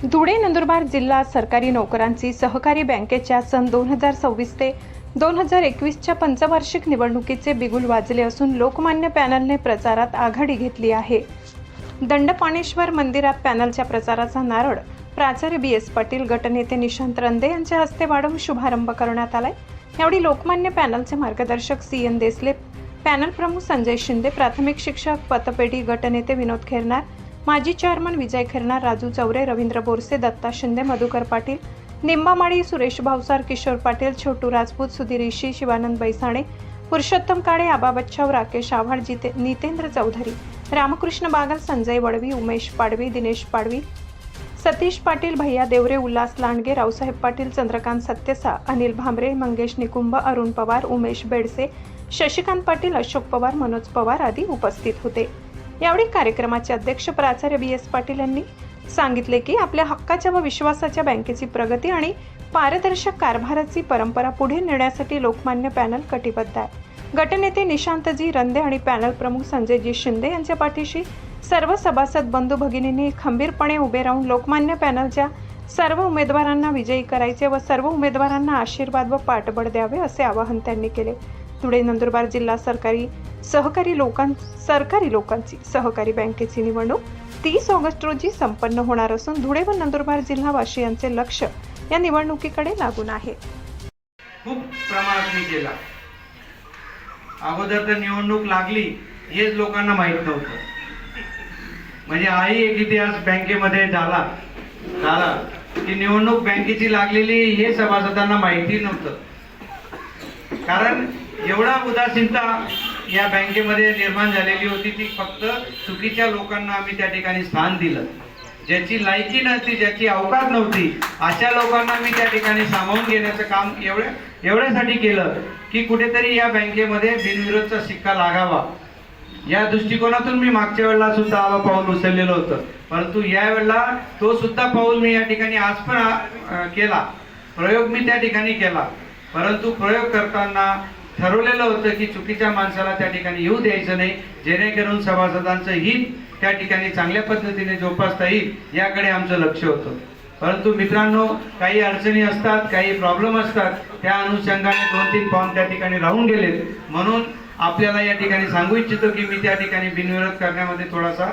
धुळे नंदुरबार जिल्हा सरकारी नोकरांची सहकारी बँकेच्या सन 2026 ते 2021च्या पंचवार्षिक निवडणुकीचे बिगुल वाजले असून लोकमान्य पॅनलने प्रचारात आघाडी घेतली आहे। दंडपाणेश्वर मंदिरात पॅनलच्या प्रचाराचा नारळ प्राचार्य BS पाटील, गटनेते निशांत रंदे यांच्या हस्ते वाढवून शुभारंभ करण्यात आलाय। यावेळी लोकमान्य पॅनलचे मार्गदर्शक CN देसले, पॅनल प्रमुख संजय शिंदे, प्राथमिक शिक्षक पतपेढी गटनेते विनोद खेरनार, माजी चेअरमन विजय खेरनार, राजू चौरे, रवींद्र बोरसे, दत्ता शिंदे, मधुकर पाटील, निंबामाळी, सुरेश भावसार, किशोर पाटील, छोटू राजपूत, सुधीर ऋषी, शिवानंद बैसाणे, पुरुषोत्तम काळे, आबा बच्चाव, राकेश आव्हाड, नितेंद्र चौधरी, रामकृष्ण बागल, संजय वडवी, उमेश पाडवी, दिनेश पाडवी, सतीश पाटील, भैया देवरे, उल्हास लांडगे, रावसाहेब पाटील, चंद्रकांत सत्यसा, अनिल भांबरे, मंगेश निकुंभ, अरुण पवार, उमेश बेडसे, शशिकांत पाटील, अशोक पवार, मनोज पवार आदी उपस्थित होते। यावेळी कार्यक्रमाचे अध्यक्ष प्राचार्य BS पाटील यांनी सांगितले की आपल्या हक्काच्या व विश्वासाच्या बँकेची प्रगती आणि पारदर्शक कारभाराची परंपरा पुढे नेण्यासाठी लोकमान्य पॅनल कटिबद्ध आहे। गटनेते निशांतजी रंदे आणि पॅनल प्रमुख संजयजी शिंदे यांच्या पाठीशी सर्व सभासद बंधू भगिनींनी खंबीरपणे उभे राहून लोकमान्य पॅनलच्या सर्व उमेदवारांना विजयी करायचे व सर्व उमेदवारांना आशीर्वाद व पाठबळ द्यावे असे आवाहन त्यांनी केले। धुळे नंदुरबार जिल्हा सरकारी लोकांची सहकारी बँकेची निवडणूक 30 ऑगस्ट रोजी संपन्न होणार असून धुळे व नंदुरबार जिल्हावासियांचे लक्ष या निवडणुकीकडे लागून आहे। खूप प्रमाणात मी केला। अगोदर तर निवडणूक लागली हेच लोकांना माहित नव्हतं। म्हणजे आई एक इतिहास बँकेमध्ये झाला की निवडणूक बँकेची लागलेली हे सभासदांना माहिती नव्हतं। कारण एवढा उदासीनता या बँकेमध्ये निर्माण झालेली होती ती फक्त चुकीच्या लोकांना आम्ही त्या ठिकाणी स्थान दिलं। ज्याची लायकी नव्हती, ज्याची अवकाश नव्हती, अशा लोकांना मी त्या ठिकाणी सामावून घेण्याचं काम एवढ्यासाठी केलं की कुठेतरी या बँकेमध्ये बिनविरोधचा शिक्का लागावा। या दृष्टिकोनातून मी मागच्या वेळेला सुद्धा पाऊल उचललेलं होतं, परंतु या वेळेला तो सुद्धा पाऊल मी या ठिकाणी आज पण केला। प्रयोग मी त्या ठिकाणी केला, परंतु प्रयोग करताना ठरवलेलं होतं की चुकीच्या माणसाला त्या ठिकाणी येऊ द्यायचं नाही, जेणेकरून सभासदांचं हित त्या ठिकाणी चांगल्या पद्धतीने जोपासता येईल याकडे आमचं लक्ष होतं। परंतु मित्रांनो, काही अडचणी असतात, काही प्रॉब्लेम असतात, त्या अनुषंगाने 2-3 पाऊल त्या ठिकाणी राहून गेलेत। म्हणून आपल्याला या ठिकाणी सांगू इच्छितो की मी त्या ठिकाणी बिनविरोध करण्यामध्ये थोडासा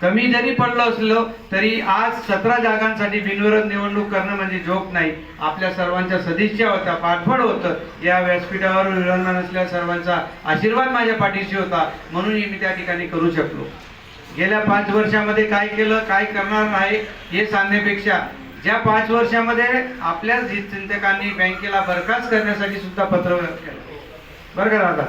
कमी जरी पडलो असलो तरी आज 17 जागांसाठी बिनविरोध निवडणूक करणं म्हणजे जोक नाही। आपल्या सर्वांच्या सदिच्छा होता, पाठबळ होतं, या व्यासपीठावर विराजमान असलेल्या सर्वांचा आशीर्वाद माझ्या पाठीशी होता, म्हणून मी त्या ठिकाणी करू शकलो। गेल्या 5 वर्षामध्ये काय केलं, काय करणार नाही हे सांगण्यापेक्षा ज्या 5 वर्षामध्ये आपल्या हितचिंतकांनी बँकेला बरखास्त करण्यासाठी सुद्धा पत्र केलं बरं का दादा।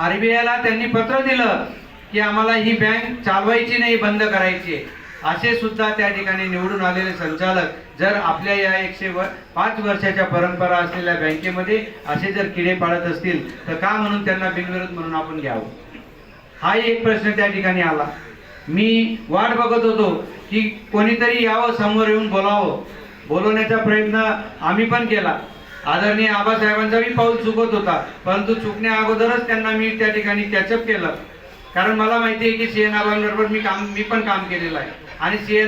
RBIला त्यांनी पत्र दिलं की आम्हाला ही बँक चालवायची नाही, बंद करायची, असे सुद्धा त्या ठिकाणी निवडून आलेले संचालक जर आपल्या या 105 वर्षाच्या परंपरा असलेल्या बँकेमध्ये असे जर किडे पाडत असतील तर का म्हणून त्यांना बिनविरोध म्हणून आपण घ्यावं, हा एक प्रश्न त्या ठिकाणी आला। मी वाट बघत होतो की कोणीतरी यावं, समोर येऊन बोलवण्याचा प्रयत्न आम्ही पण केला। आदरणीय आबासाहेबांचा मी पाऊल चुकत होता, परंतु चुकण्या अगोदरच त्यांना मी त्या ठिकाणी कॅचअप केलं, कारण मला माहिती आहे की CN आबांबरोबर मी पण काम केलेलं आहे आणि CN